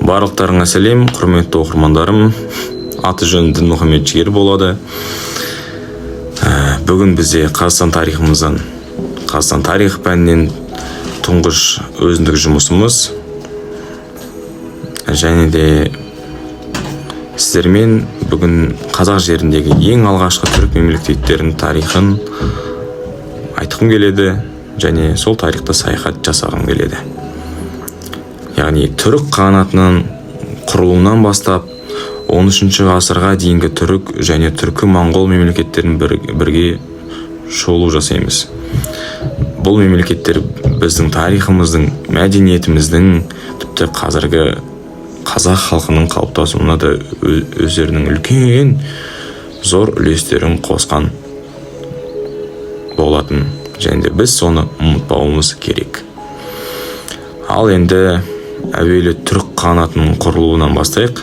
Барлықтарыңа сәлем, құрметті оқырмандарым. Аты жөнім Дінмұхамед Жігер болады. Бүгін бізде Қазақстан тарихы пәнінен тұңғыш өзіндік жұмысымыз, және де сіздермен бүгін қазақ жеріндегі ең алғашқы түрік мемлекеттерінің тарихын айтқым келеді, және сол тарихта саяхат жасағым келеді. Яғни түрік қағанатының құрылуынан бастап 13 ғасырға дейінгі түрік және түркі-моңғол мемлекеттерін бірге шолу жасаймыз. Бұл мемлекеттер біздің тарихымыздың, мәдениетіміздің, тіпті қазіргі қазақ халқының қалыптасуына да өздерінің үлкен зор үлестерін қосқан болатын, және де біз соны ұмытпауымыз керек. Ал енді әуелі түрік қағанатының құрылуынан бастайық.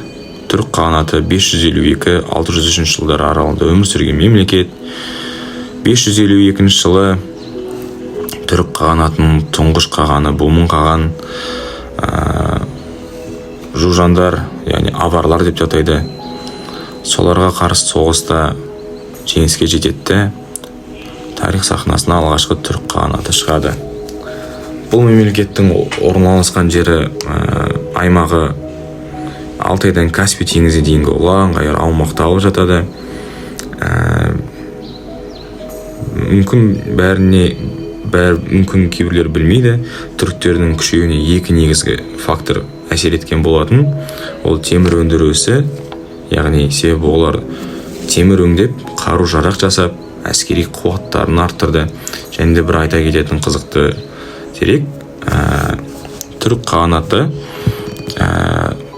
Түрік қағанаты 552-603 жылдар аралығында өмір сүрген мемлекет. 552 жылы түрік қағанатының тұңғыш қағаны Бумын қаған, жужандар, яғни аварлар деп атайды, соларға қарсы соғыста жеңіске жетеді. Тарих сахнасына алғашқы түрік қағанаты шығады. Бұл мемлекеттің орналасқан жері аймағы Алтайдан Каспий теңізіне дейінгі ұлан ғайыр аумақты алып жатады. Мүмкін кейбіреулер білмейді. Түріктердің күшеюіне екі негізгі фактор әсер еткен болатын. Ол темір өндірісі, яғни себебі олар темір өңдеп, қару-жарақ жасап, әскери қуаттарын арттырды. Және де бір айта кететін қызықты дерек, түрік қағанаты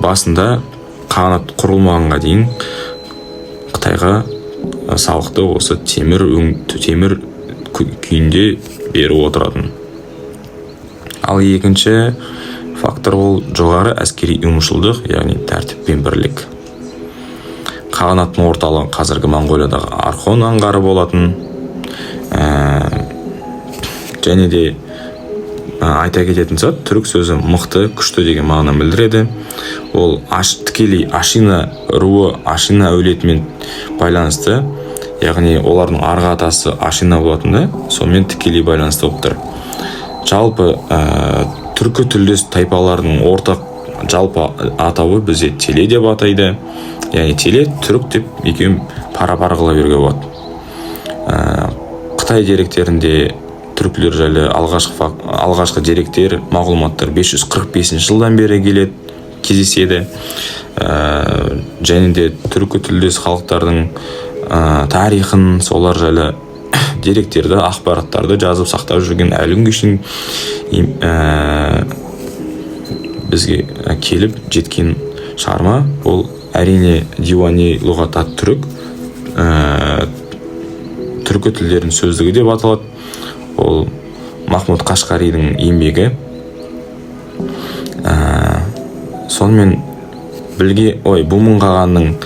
басында қағанат құрылмағанға дейін Қытайға салықты осы темір күйінде беріп отыратын. Ал екінші фактор ол жоғары әскери ұйымшылдық, яғни тәртіп пен бірлік. Қағанаттың орталығы қазіргі Моңғолиядағы Орхон аңғары болатын. Және де айта кететін зат, түрік сөзі мықты, күшті деген мағынаны білдіреді. Ол тікелей Ашина руы, Ашина әулетімен байланысты, яғни олардың арғы атасы Ашина болатын да, сонымен тікелей байланысты болып тұр. Жалпы түркі тілдес тайпалардың ортақ жалпы атауы бізде теле деп атайды. Яғни теле, түрік деп екеуін пара-пара қыла беруге болады. Қытай деректерінде түркілер жайлы алғашқы деректер, мағлұматтар 545 жылдан бері кездеседі. Және де түркі тілдес халықтардың тарихын, солар жайлы деректерді, ақпараттарды жазып сақтап жүрген әлі күнге шейін бізге келіп жеткен шығарма. Ол әрине Дивани лұғат ат-түрік, түркі тілдерінің сөздігі деп аталады. Ол Махмуд Қашқаридің еңбегі. Сонымен Бумын қағанның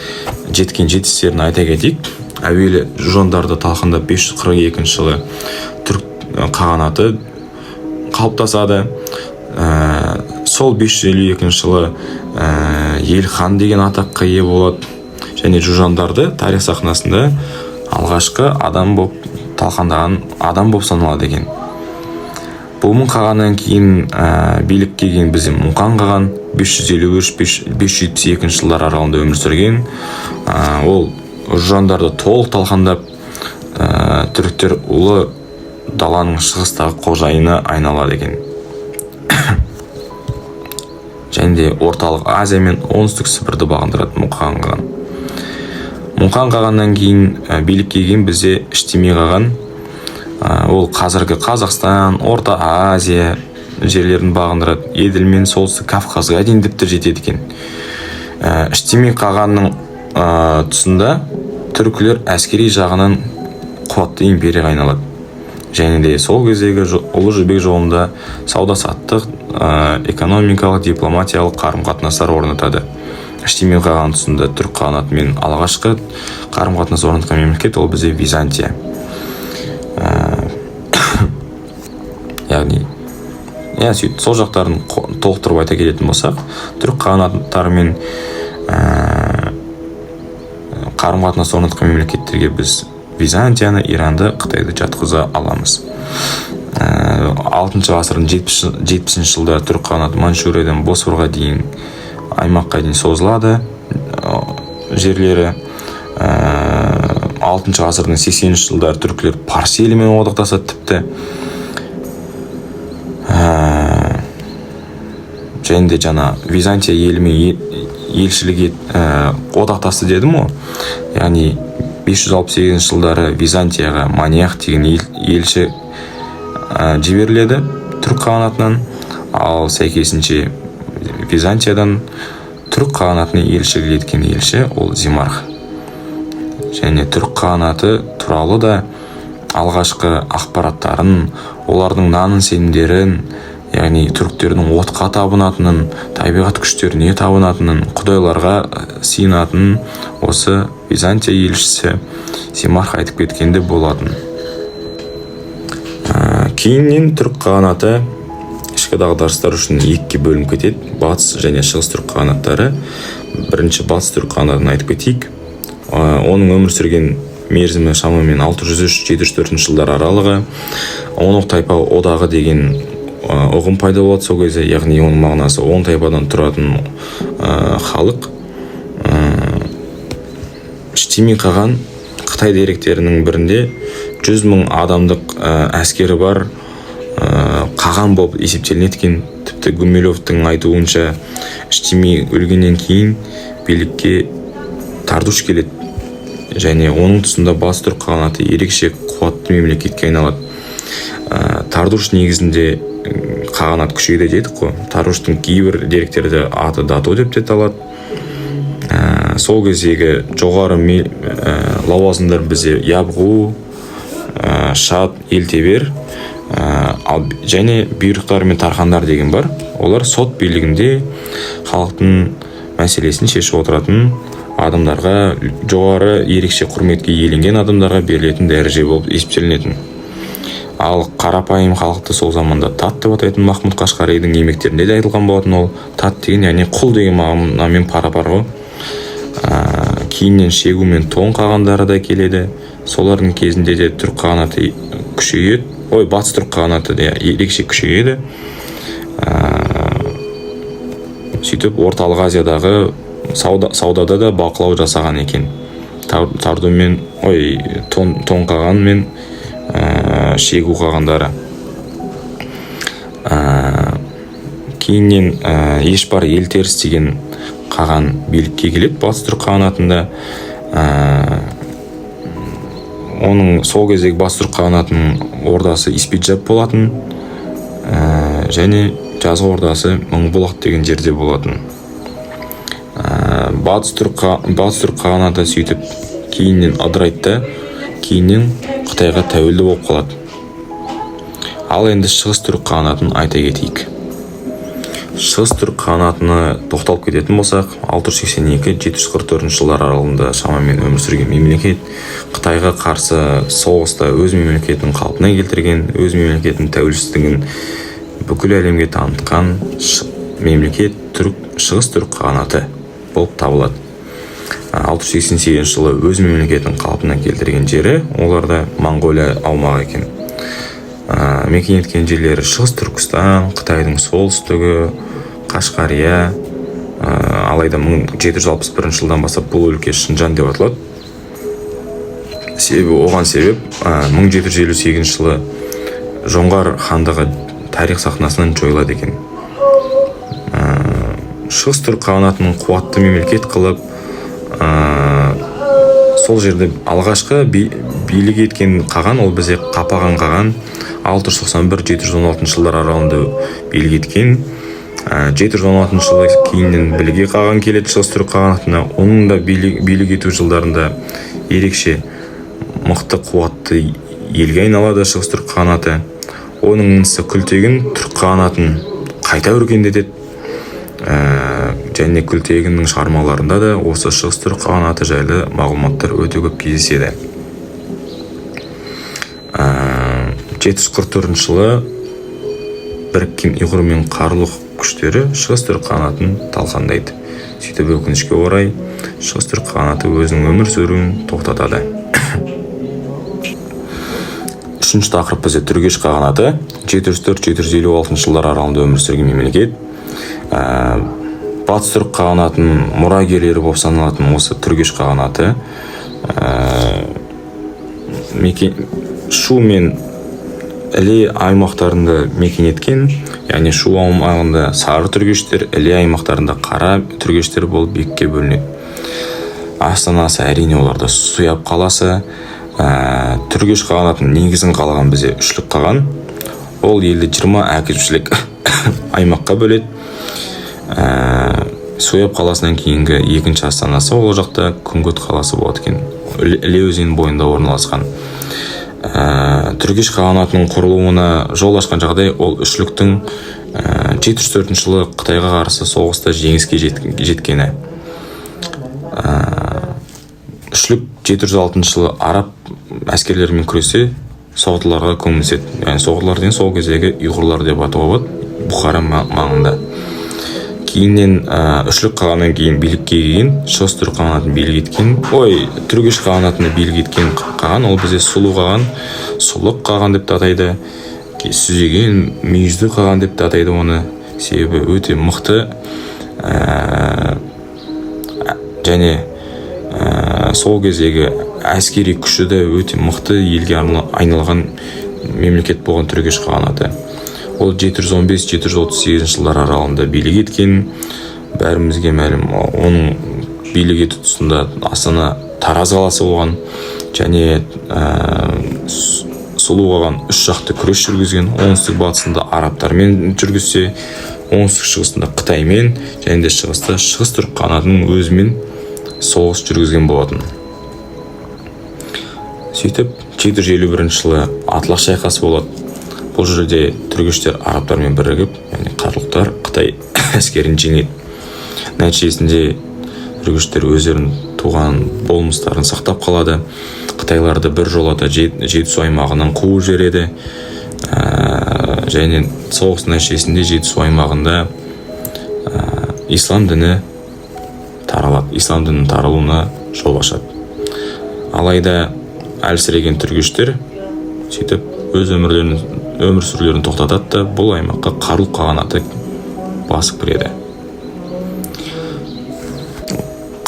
жеткен жетістіктерін айта кетейік. Әуелі жужандарды талқандап 542 жылы түрік қағанаты қалыптасады. Сол 552 жылы Елхан деген атаққа ие болады. Және жужандарды тарих сахнасында алғашқы адам болып талқандаған адам болып саналады екен. Бумын қағаннан кейін билікке келген бізде Мұқан қаған 553-572 жылдар аралығында өмір сүрген. Ол жужандарды толық талқандап, түріктер ұлы даланың шығыстағы қожайыны айналады екен. Және де орталық Азия мен оңтүстік Сібірді бағындырады Мұқан қаған. Мұқан қағаннан кейін билікке келген бізде Іштемей қаған. Ол қазіргі Қазақстан, Орта Азия жерлерін бағындырады. Еділ мен солтүстік Кавказға дейін тіпті жетеді екен. Іштемей қағанның тұсында түркілер әскери жағынан қуатты империяға айналады. Және де сол кездегі Ұлы Жібек жолында сауда-саттық, экономикалық, дипломатиялық қарым-қатынастар орнатады. Іштемей қаған тұсында түрік қағанатымен алғашқы қарым-қатынас орнатқан мемлекет ол бізде Византия. Яғни сөйтіп сол жақтарын толықтырып айта кететін болсақ, түрік қағанаттарымен қарым-қатынас орнатқан мемлекеттерге біз Византияны, Иранды, Қытайды жатқыза аламыз. 6 ғасырдың 70 жылдары түрік қағанаты Манчжуриядан Босфорға дейін аймаққа дейін созылады жерлері. 6 ғасырдың 80 жылдары түркілер Парсы елімен одақтасады тіпті. Және де жаңа Византия елімен елшілігі одақтасты дедім ғой. Яғни 568 жылдары Византияға Маниах деген елші жіберіледі түрік қағанатынан, ал сәйкесінше Византиядан түрік қағанатына елшілік еткен елші ол Зимарх. Және түрік қағанаты туралы да алғашқы ақпараттарын, олардың наным сенімдерін, яғни түріктердің отқа табынатынын, табиғат күштеріне табынатынын, құдайларға сыйынатынын осы Византия елшісі Зимарх айтып кеткенде болатын. Кейіннен түрік қағанаты ішкі дағдарыстар үшін екіге бөлініп кетеді. Батыс және шығыс түрік қағанаттары. Бірінші батыс түрік қағанатын айтып кетейік. Оның өмір сүрген мерзімі шамамен 603-704 жылдар аралығы. Оның тайпа одағы деген ұғым пайда болады сол кезде, яғни оның мағынасы 10 тайпадан тұратын халық. Штими қаған Қытай деректерінің бірінде 100.000 адамдық әскері бар қаған болып есептелінеді екен. Тіпті Гумилевтің айтуынша Штими өлгеннен кейін билікке Тардуш келеді. Және оның тұсында батыс түрік қағанаты ерекше қуатты мемлекетке айналады. Тардуш негізінде қағанат күшейді дедік қой. Тардуштың кейбір деректерде аты Дато деп те аталады. Сол кездегі жоғары лауазымдар бізде Ябғу, Шад, Елтебер, және бұйрықтар мен тархандар деген бар. Олар сот билігінде халықтың мәселесін шешіп отыратын адамдарға, жоғары ерекше құрметке иеленген адамдарға берілетін дәреже болып есептелінетін. Ал қарапайым халықты сол заманда тат деп атайтын Махмуд Қашқаридың еңбектерінде де айтылған болатын. Ол тат деген, яғни құл деген мағынамен пара-пар ғой. Кейіннен Шегу мен Тон қағандары да келеді. Солардың кезінде де түрік қағанаты күшейеді. Батыс түрік қағанаты да ерекше күшейеді. Сөйтіп Орталық Азиядағы саудада да бақылау жасаған екен. Тарду мен Тон қаған мен Шегу қағандары. Кейіннен Ешбар Елтеріс деген қаған билікке келеді батыс түрік қағанатында. Оның сол кездегі батыс түрік қағанатының ордасы Испиджаб болатын, және жазғы ордасы Мыңбұлақ деген жерде болатын. Батыс түрік қағанаты сөйтіп кейіннен ыдырайды, кейіннен Қытайға тәуелді болып қалады. Ал енді шығыс түрік қағанатын айта кетейік. Шығыс түрік қағанатына тоқталып кететін болсақ, 682-744 жылдар аралығында шамамен өмір сүрген мемлекет. Қытайға қарсы соғыста өз мемлекетін қалпына келтірген, өз мемлекетінің тәуелсіздігін бүкіл әлемге танытқан мемлекет шығыс түрік қағанаты болып табылады. 688 жылы өз мемлекетін қалпына келтірген жері оларда Монғолия аумағы екен. Мекен еткен жерлері шығыс Түркістан, Қытайдың солтүстігі, Қашқария. Алайда 1761 жылдан бастап бұл өлке Шыңжаң деп аталады. Оған себеп 1758 жылы Жоңғар хандығы тарих сахнасынан жойылады екен. Шығыс түрік қағанатының қуатты мемлекет қылып, сол жерде алғашқы билік еткен қаған ол бізде Қапаған қаған 691-716 жылдар аралығында билік еткен. 716 жылы кейіннен Білге қаған келеді шығыс түрік қағанатына. Оның да билік ету жылдарында ерекше мықты қуатты елге айналады шығыс түрік қағанаты. Оның інісі Күлтегін түрік қағанатын қайта өркендетеді. Және Күлтегіннің шығармаларында да осы шығыс түрік қағанаты жайлы мағлұматтар өте көп кездеседі. 744 жылы біріккен ұйғыр мен қарулы күштері шығыс түрік қағанатын талқандайды. Сөйтіп өкінішке орай шығыс түрік қағанаты өзінің өмір сүруін тоқтатады. Үшінші тақырып бізде түргеш қағанаты. 704-756 жылдар аралығында өмір сүрген мемлекет. Батыс түрік қағанатының мұрагерлері болып саналатын осы түргеш қағанаты Шу мен Іле аймақтарында мекен еткен, яғни Шу аумағында сары түргештер, Іле аймақтарында қара түргештер болып екіге бөлінеді. Астанасы әрине оларда Суяб қаласы. Түргеш қағанатының негізін қалаған бізде үшлік қаған. Ол елді 20 әкімшілік аймаққа бөледі. Суяб қаласынан кейінгі екінші астанасы ол жақта Күнгөт қаласы болады екен. Іле өзенінің бойында орналасқан. Түргеш қағанатының құрылуына жол ашқан жағдай ол үшліктің 704 жылы Қытайға қарсы соғыста жеңіске жеткені. Үшлік 706 жылы араб әскерлерімен күресе соғдыларға көмілседі. Яғни соғдылар деген сол кездегі ұйғырлар деп атауға болады, Бұхара маңында. Кейіннен үшлік қағаннан кейін билікке келген, шығыс түрік қағанатын билік еткен, түргеш қағанатына билік еткен қаған, ол бізде сұлу қаған, сұлық қаған деп атайды. Сүзеген, мүйізді қаған деп атайды оны. Себебі өте мықты және сол кездегі әскери күші де өте мықты елге айналған мемлекет болған түргеш қағанаты. Ол 715-738 жылдар аралығында билік еткен. Бәрімізге мәлім, оның билік ету тұсында Астана Тараз қаласы болған және сұлу қаған үш жақты күрес жүргізген. Оңтүстік батысында арабтармен жүргізсе, оңтүстік шығысында Қытаймен және де шығыста шығыс түрік қағанатының өзімен соғыс жүргізген болатын. Сөйтіп 751 жылы Атлас шайқасы болады. Бұл жерде түргештер арабтармен бірігіп, яғни қарлықтар Қытай әскерін жеңеді. Нәтижесінде түргештер өздерін туған болмыстарын сақтап қалады. Қытайларды бір жолата Жетісу аймағынан қуып жібереді. Және соғыс нәтижесінде Жетісу аймағында ислам діні таралады. Ислам дінінің таралуына жол ашады. Алайда әлсіреген түргештер сөйтіп өз өмір сүрулерін тоқтатады да бұл аймаққа қарулы қағанаты басып кіреді.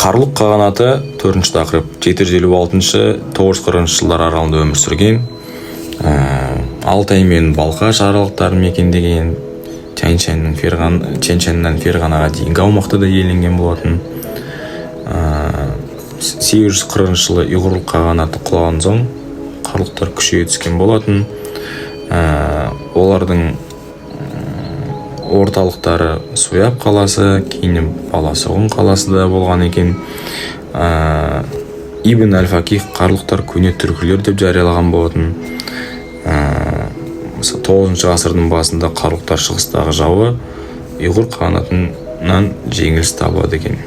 Қарулы қағанаты 4-ші тақырып 756-940 жылдар аралығында өмір сүрген, Алтай мен Балқаш аралықтарын мекендеген, Тянь-Шаньнан Ферғанаға дейінгі аумақты да иеленген болатын. 840 жылы ұйғырлық қағанаты құлаған соң қарлықтар күшейе түскен болатын. Олардың орталықтары Суяб қаласы, кейіннен Баласоғын қаласы да болған екен. Ибн Әл-Фақих қарлықтар көне түркілер деп жариялаған болатын. 9 ғасырдың басында қарлықтар шығыстағы жауы ұйғыр қағанатынан жеңіліс табылады екен.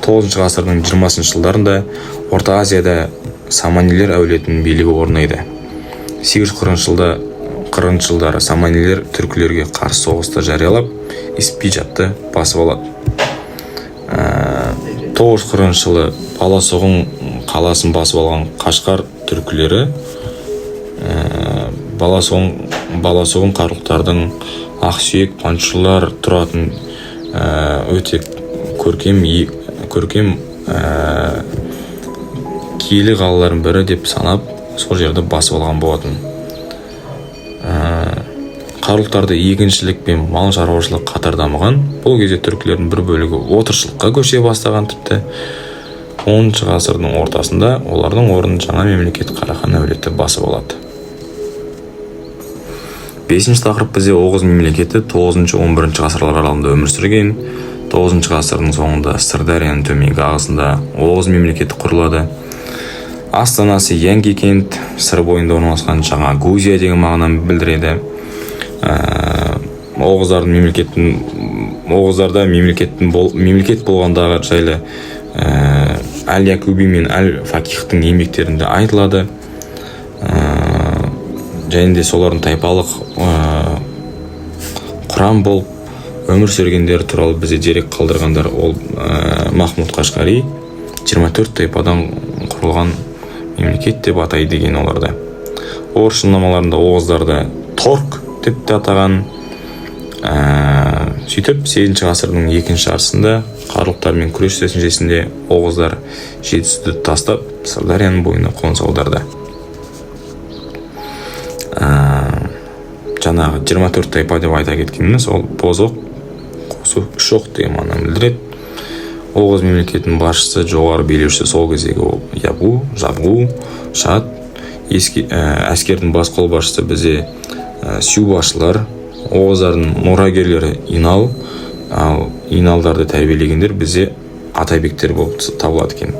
9 ғасырдың 20 жылдарында Орта Азияда Саманилер әулетінің билігі орнайды. 840 жылдары Саманилер түркілерге қарсы соғысты жариялап, Испиджапты басып алады. 940 жылы Баласоғын қаласын басып алған Қашқар түркілері Баласоғын қарлықтардың ақсүйек паншылар тұратын өте көркем киелі қалалардың бірі деп санап, сол жерді басып алған болатын. Қарлықтарды егіншілік пен мал шаруашылық қатар дамыған. Бұл кезде түркілердің бір бөлігі отырықшылыққа көше бастаған. Тіпті 10 ғасырдың ортасында олардың орнын жаңа мемлекет Қарахан әулеті басып алады. 5-ші тақырып бізде Оғыз мемлекеті 9-11 ғасырлар аралығында өмір сүрген. 9 ғасырдың соңында Сырдарияның төменгі ағысында Оғыз мемлекеті құрылады. Астанасы Янги кент, сыр бойында орналасқан жаңа Грузия деген мағынаны білдіреді. Оғыздарда мемлекет болғандағы жайлы Әл-Якуби мен Әл-Фақихтың еңбектерінде айтылады. және де солардың тайпалық құрам болып өмір сүргендері туралы бізде дерек қалдырғандар. Ол Махмуд Қашқари 24 тайпадан құрылған мемлекет деп атайды екен оларды. Орыс шыннамаларында оғыздарды торк деп те атаған. Сөйтіп 8 ғасырдың екінші жартысында қарлықтармен күрес нәтижесінде оғыздар Жетісуды тастап Сырдарияның бойына қоныс аударды. Жаңағы 24 тайпа деп айта кеткеніміз ол Бозоқ, Қосу, Үшоқ деген мағынаны білдіреді. Оғыз мемлекетінің басшысы, жоғары билеушісі сол кездегі ол Ябу, Жабғу, Шат. Әскердің бас қолбасшысы бізде Сю басшылар. Оғыздардың мұрагерлері Инал, ал Иналдарды тәрбиелегендер бізде Атайбектер болып табылады екен.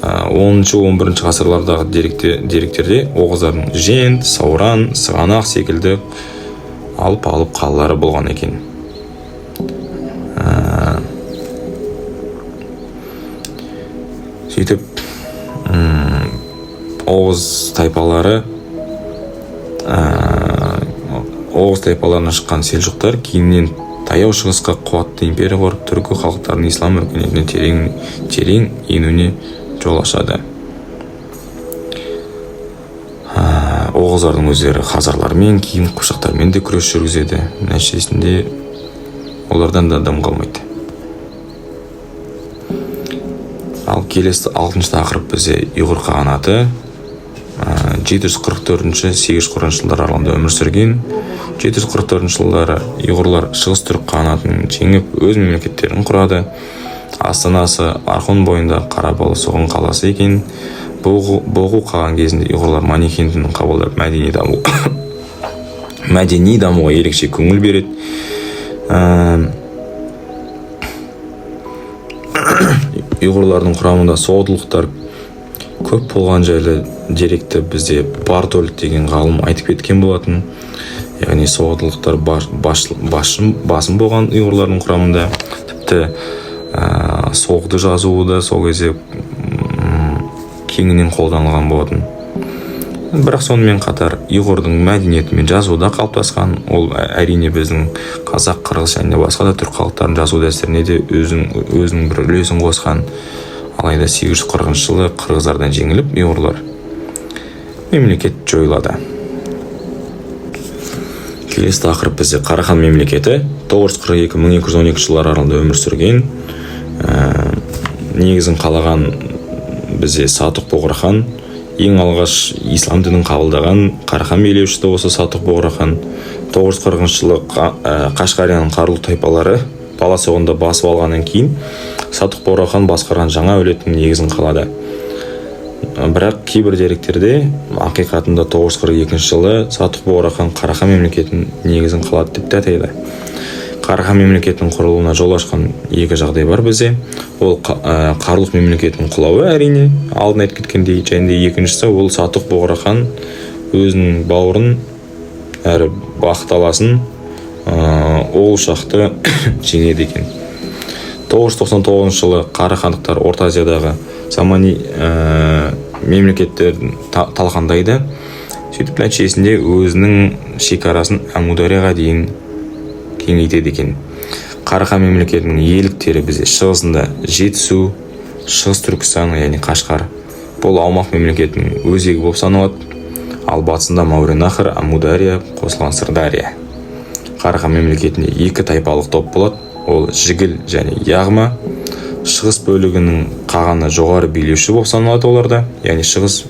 10-11 ғасырлардағы деректерде оғыздардың Жент, Сауран, Сығанақ секілді алып қалалары болған екен. Сөйтіп Оғыз тайпаларына шыққан селжұқтар кейіннен таяу шығысқа қуатты империя құрып, түркі халықтарының ислам өркениетіне терең енуіне жол ашады. Оғыздардың өздері хазарлармен, кейін қыпшақтармен де күрес жүргізеді. Нәтижесінде олардан да дым қалмайды. Ал келесі 6-шы тақырып бізде ұйғыр қағанаты. 744-840 жылдар аралығында өмір сүрген. 744 жылдары ұйғырлар шығыс түрік қағанатын жеңіп өз мемлекеттерін құрады. Астанасы Архон бойында Қарабалы Соғын қаласы екен. Боғу қалған кезінде ұйғырлар манихин қабылдап мәдени дамуға ерекше көңіл береді. Ұйғырлардың құрамында соғдылықтар көп болған жайлы деректі бізде Бартольд деген ғалым айтып кеткен болатын. Яғни соғдылықтар басым болған ұйғырлардың құрамында. Тіпті соғды жазуы да сол кезде кеңінен қолданылған болатын. Бірақ сонымен қатар ұйғырдың мәдениеті мен жазуда қалыптасқан. Ол әрине біздің қазақ, қырғыз және басқа да түрік халықтарының жазу дәстүріне де өзінің бір үлесін қосқан. Алайда 840 жылы қырғыздардан жеңіліп, ұйғырлар мемлекет жойылады. Келесі тақырып бізде Қарахан мемлекеті 942-1212 жылдар аралығында өмір сүрген. Негізін қалаған бізде Сатуқ Боғрахан. Ең алғаш ислам дінін қабылдаған Қарахан билеушісі осы Сатуқ Боғрахан. 940 жылы Қашқарияның қарулы тайпалары Баласоғында басып алғаннан кейін Сатуқ Боғрахан басқарған жаңа әулеттің негізін қалады. Бірақ кейбір деректерде ақиқатында 942 жылы Сатуқ Боғрахан Қарахан мемлекетінің негізін қалады деп атайды. Қарахан мемлекетінің құрылуына жол ашқан екі жағдай бар бізде. Ол Қарлұқ мемлекетінің құлауы әрине, алдын айтып кеткендей, және де екіншісі ол Сатуқ Боғрахан өзінің бауырын әрі бақыт аласын ол шақты жеңеді екен. 999 жылы Қара хандықтар Орта Азиядағы замани мемлекеттерін талқандайды. Сөйтіп нәтижесінде өзінің шекарасын Әмударияға дейін кеңейтеді екен. Қарахан мемлекетінің иеліктері бізде шығысында Жетісу, Шығыс Түркістан, яғни Қашқар. Бұл аумақ мемлекетінің өзегі болып саналады. Ал батысында Мауреннахр, Әмудария, қосылған Сырдария. Қарахан мемлекетінде екі тайпалық топ болады. Ол Жігіл және Яғма. Шығыс бөлігінің қағаны жоғары билеуші болып саналады оларда. Яғни шығыс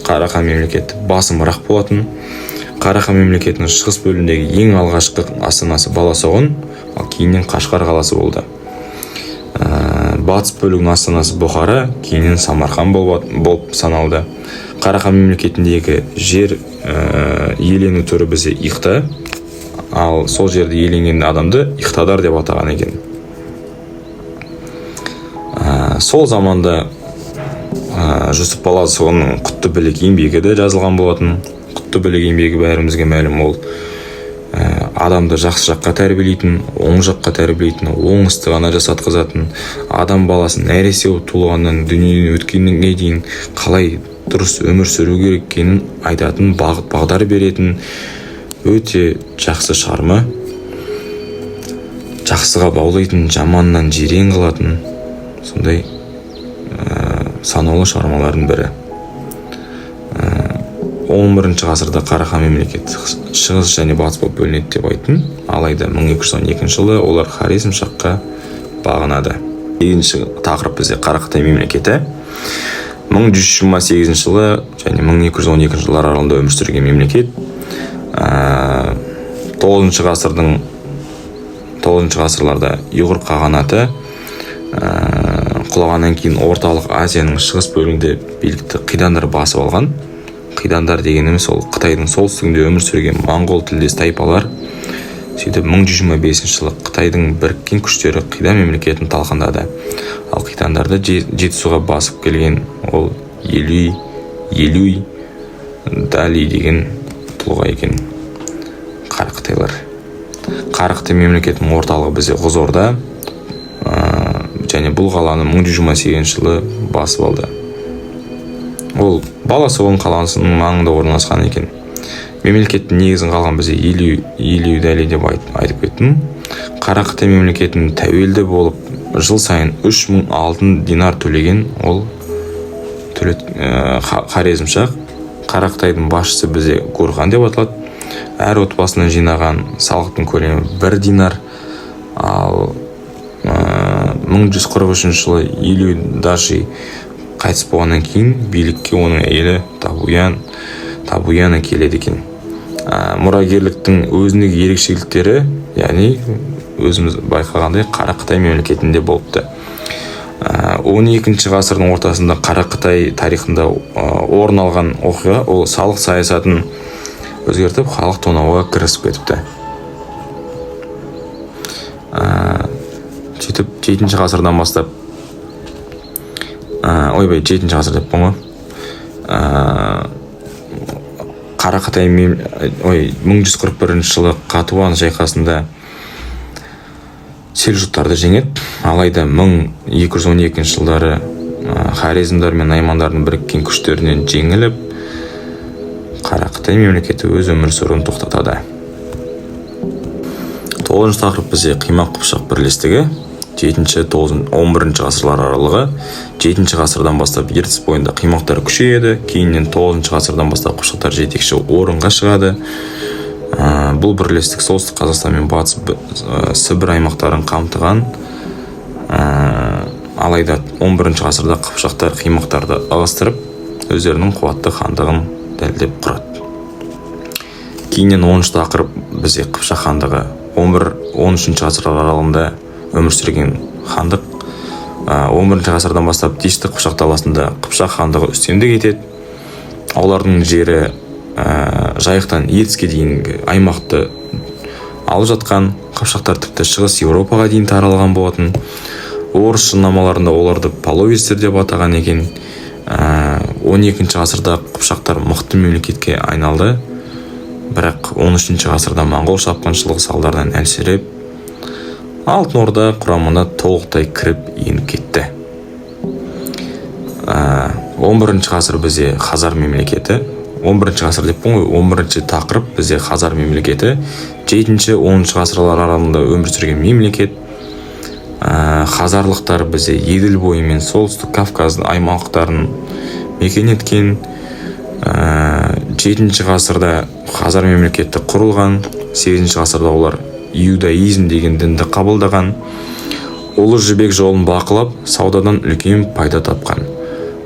Қарахан мемлекеті басымырақ болатын. Қарахан мемлекетінің шығыс бөлігіндегі ең алғашқы астанасы Баласоғын, ал кейіннен Қашқар қаласы болды. Батыс бөлігінің астанасы Бұхара, кейіннен Самарқан болып саналды. Қарахан мемлекетіндегі жер иелену түрі бізде Иқта, ал сол жерді иеленген адамды Иқтадар деп атаған екен. Сол заманда Жүсіп Баласоғынның құтты білек еңбегі де жазылған болатын. Құтты білек еңбегі бәрімізге мәлім, ол адамды жақсы жаққа тәрбиелейтін, оң жаққа тәрбиелейтін, оң істі ғана жасатқызатын, адам баласын нәресте туылғаннан дүниеден өткенге дейін қалай дұрыс өмір сүру керек екенін айтатын, бағыт бағдар беретін өте жақсы шығарма. Жақсыға баулайтын, жаманнан жирен қылатын сондай санаулы шығармалардың бірі. 11 ғасырда Қарахан мемлекеті шығыс және батыс болып бөлінеді деп айттым. Алайда 1212 жылы олар Хорезм шаққа бағынады. Екінші тақырып бізде Қарақытай мемлекеті. 1128 жылы және 1212 жылдар аралығында өмір сүрген мемлекет. 9 ғасырларда ұйғыр қағанаты құлағаннан кейін орталық Азияның шығыс бөлігінде билікті қидандар басып алған. Қидандар дегеніміз ол Қытайдың солтүстігінде өмір сүрген моңғол тілдес тайпалар. Сөйтіп 1125 жылы Қытайдың біріккен күштері Қидан мемлекетін талқандады. Ал қидандарды Жетісуға басып келген ол Елуй Дали деген тұлға екен. Қарақытайлар. Қарақытай мемлекетінің орталығы бізде Қызылорда, және бұл қаланы 1128 жылы басып алды. Ол Баласағұн қаласының маңында орналасқан екен. Мемлекеттің негізін қалған бізде Елуй Дали деп айтып кеттім. Қарақытай мемлекетінің тәуелді болып жыл сайын 3000 алтын динар төлеген ол Хорезмшақ. Қарақытайдың басшысы бізде Гурхан деп аталады. Әр отбасынан жинаған салықтың көлемі 1 динар. Ал 1143 жылы Елуй Даши қайтыс болғаннан кейін билікке оның әйелі Табуяна келеді екен. Мұрагерліктің өзіндік ерекшеліктері, яғни өзіміз байқағандай Қарақытай мемлекетінде болыпты. 12 ғасырдың ортасында Қарақытай тарихында орын алған оқиға ол салық саясатын өзгертіп, халық тонауға кірісіп кетіпті. Сөйтіп 7 ғасырдан бастап 7 ғасыр деп болма. Қарақытай 1141 жылы Қатуан шайқасында селжұқтарды жеңеді. Алайда 1212 жылдары Хорезмдар мен наймандардың біріккен күштерінен жеңіліп, Қарақытай мемлекеті өз өмір сүруін тоқтатады. 9 тақырып бізде Қимақ Қыпшақ бірлестігі. 7-11 ғасырлар аралығы. 7 ғасырдан бастап Ертіс бойында қимақтар күшейеді. Кейіннен 9 ғасырдан бастап қыпшақтар жетекші орынға шығады. Бұл бірлестік солтүстік Қазақстан мен батыс Сібір аймақтарын қамтыған. Алайда 11 ғасырда қыпшақтар қимақтарды ығыстырып, өздерінің қуатты хандығын дәлелдеп құрады. Кейіннен 10 тақырып бізде Қыпшақ хандығы. 11-13 ғасырлар аралығында өмір сүрген хандық. 11 ғасырдан бастап Дешті Қыпшақ даласында Қыпшақ хандығы үстемдік етеді. Олардың жері Жайықтан Ертіске дейінгі аймақты алып жатқан. Қыпшақтар тіпті шығыс Еуропаға дейін таралған болатын. Орыс шыннамаларында оларды половецтер деп атаған екен. 12 ғасырда Қыпшақтар мықты мемлекетке айналды. Бірақ 13 ғасырда моңғол шапқыншылығы салдарынан әлсіреп, Алтын Орда құрамына толықтай кіріп еніп кетті. 11 ғасыр бізде Хазар мемлекеті. 11 ғасыр деп қой, 11 тақырып бізде Хазар мемлекеті. 7-10 ғасырлар аралығында өмір сүрген мемлекет. Хазарлықтар бізде Еділ бойы мен солтүстік Кавказ аймақтарын мекен еткен. 7 ғасырда Хазар мемлекеті құрылған. 8 ғасырда олар иудаизм деген дінді қабылдаған. Ұлы жібек жолын бақылап, саудадан үлкен пайда тапқан.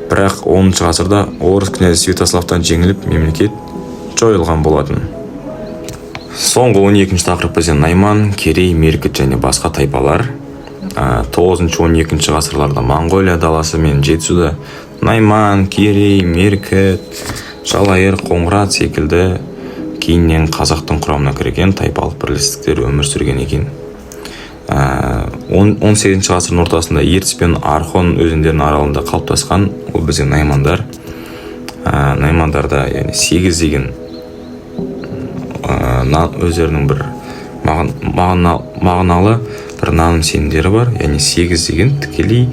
Бірақ 10 ғасырда орыс князі Святославтан жеңіліп, мемлекет жойылған болатын. Соңғы 12 тақырып бізде Найман, Керей, Меркіт және басқа тайпалар. 9-12 ғасырларда Моңғолия даласы мен Жетісуда Найман, Керей, Меркіт, Жалайыр, Қоңырат секілді кейіннен қазақтың құрамына кірген тайпалық бірлестіктер өмір сүрген екен. 18 ғасырдың ортасында Ертіс пен Орхон өзендерінің аралығында қалыптасқан ол бізде наймандар. Наймандарда яғни 8 деген өздерінің бір мағыналы бір наным сенімдері бар. Яғни 8 деген тікелей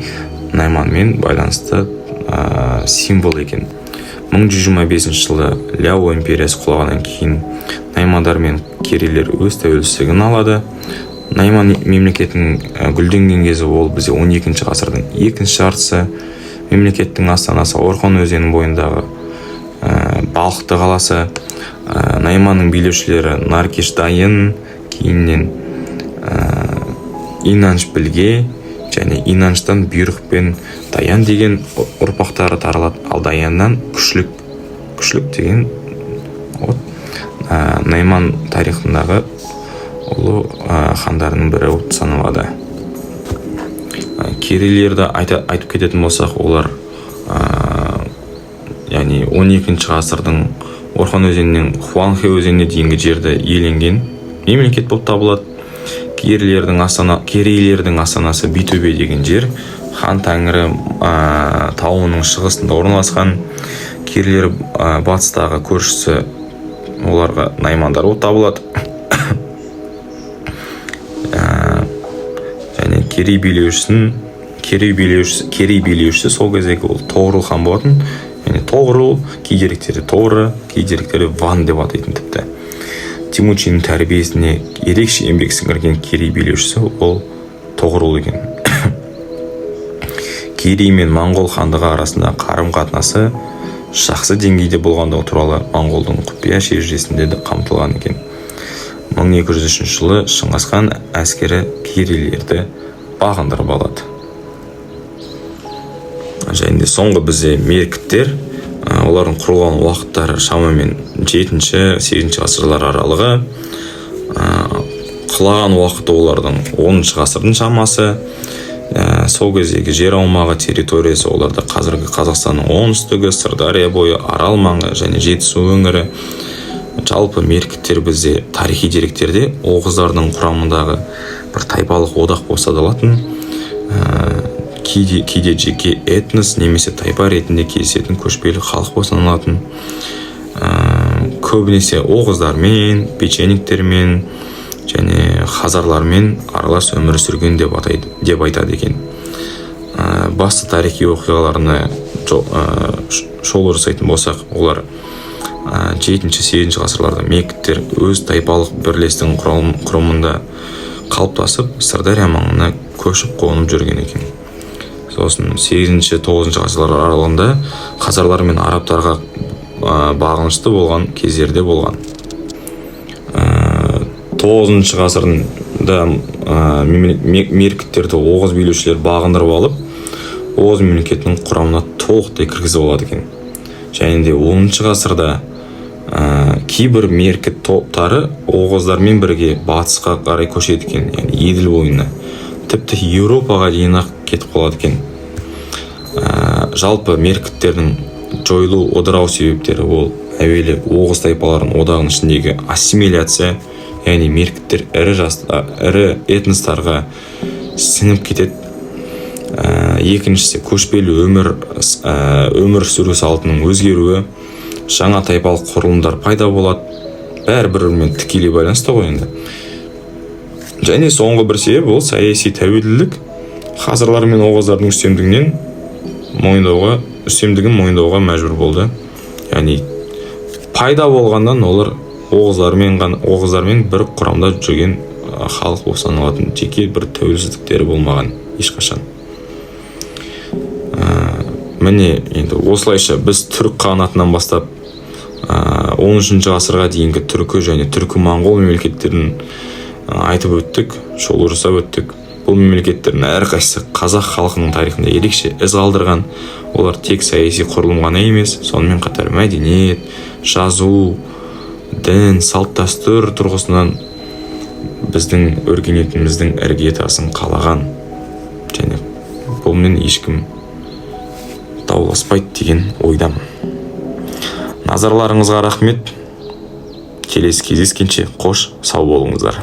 найманмен байланысты символ екен. 1125 жылы Ляо империясы құлағаннан кейін наймандар мен керейлер өз тәуелсіздігін алады. Найман мемлекетінің гүлденген кезі ол бізде 12 ғасырдың екінші жартысы. Мемлекеттің астанасы Орхон өзенінің бойындағы Балықты қаласы. Найманның билеушілері Наркеш Дайын, кейіннен Инанш Білге және Инанштан Бұйрық пен Даян деген ұрпақтары таралады. Ал Даяннан Күшлік деген Найман тарихындағы ұлы хандарының бірі болып саналады. Керейлерді айтып кететін болсақ, олар яғни 12 ғасырдың Орхон өзенінен Хуанхэ өзеніне дейінгі жерді иеленген мемлекет болып табылады. Керейлердің астанасы Битөбе деген жер хан тәңірі тауының шығысында орналасқан. Керейлер батыстағы көршісі оларға наймандар болып табылады. Және керей билеушісі сол кездегі ол Тоғырыл хан болатын. Яғни Тоғырыл, кей деректерде Тоғры, кей деректерде Ван деп атайтын тіпті. Темучиннің тәрбиесіне ерекше еңбек сіңірген керей билеушісі ол Тоғырыл екен. Керей мен Моңғол хандығы арасында қарым-қатынасы жақсы деңгейде болғандығы туралы Моңғолдың құпия шежіресінде де қамтылған екен. 1203 жылы Шыңғыс хан әскері керейлерді бағындырып алады. Және де соңғы бізде меркіттер, олардың құрылған уақыттары шамамен 7-8 ғасырлар аралығы. Құлаған уақыты олардың 10 ғасырдың шамасы. Сол кездегі жер аумағы территориясы оларда қазіргі Қазақстанның оңтүстігі, Сырдария бойы, Арал маңы және Жетісу өңірі. Жалпы меркіттер бізде тарихи деректерде оғыздардың құрамындағы бір тайпалық одақ болып саналатын, кейде жеке этнос немесе тайпа ретінде кездесетін көшпелі халық болып саналатын. Көбінесе оғыздармен, печеніктермен және хазарлармен аралас өмір сүрген деп айтады екен. Басты тарихи оқиғаларына шолу жасайтын болсақ, олар 7-8 ғасырларда меркіттер өз тайпалық бірлестігінің құрамында қалыптасып, Сырдария маңына көшіп қонып жүрген екен. Сосын 8-9 ғасырлар аралығында хазарлар мен арабтарға бағынышты болған кездерде болған. 9 ғасырда меркіттерді оғыз билеушілер бағындырып алып, оғыз мемлекетінің құрамына толықтай кіргізіп алады екен. Және де 10 ғасырда кейбір меркіт топтары оғыздармен бірге батысқа қарай көшеді екен, яғни Еділ бойына. Тіпті Еуропаға дейін ақ кетіп қалады екен. Жалпы меркіттердің жойылу ыдырау себептері ол әуелі оғыз тайпалардың одағының ішіндегі ассимиляция, яғни меркіттер ірі этностарға сіңіп кетеді. Екіншісі көшпелі өмір сүру салтының өзгеруі, жаңа тайпалық құрылымдар пайда болады, бәрі-бірімен тікелей байланысты ғой енді. Және соңғы бір себеп ол саяси тәуелділік. Хазарлар мен оғыздардың үстемдігін мойындауға мәжбүр болды. Яғни пайда болғаннан олар оғыздармен бір құрамда жүрген халық болып саналатын, жеке бір тәуелсіздіктері болмаған ешқашан. Міне енді осылайша біз түрік қағанатынан бастап 13 ғасырға дейінгі түркі және түркі-моңғол мемлекеттерін айтып өттік, шолу жасап өттік. Бұл мемлекеттердің әрқайсысы қазақ халқының тарихында ерекше із қалдырған. Олар тек саяси құрылым ғана емес, сонымен қатар мәдениет, жазу, дін, салт-дәстүр тұрғысынан біздің өркениетіміздің іргетасын қалаған. Және бұнымен ешкім дауласпайды деген ойдамын. Назарларыңызға рахмет. Келесі кездескенше қош, сау болыңыздар.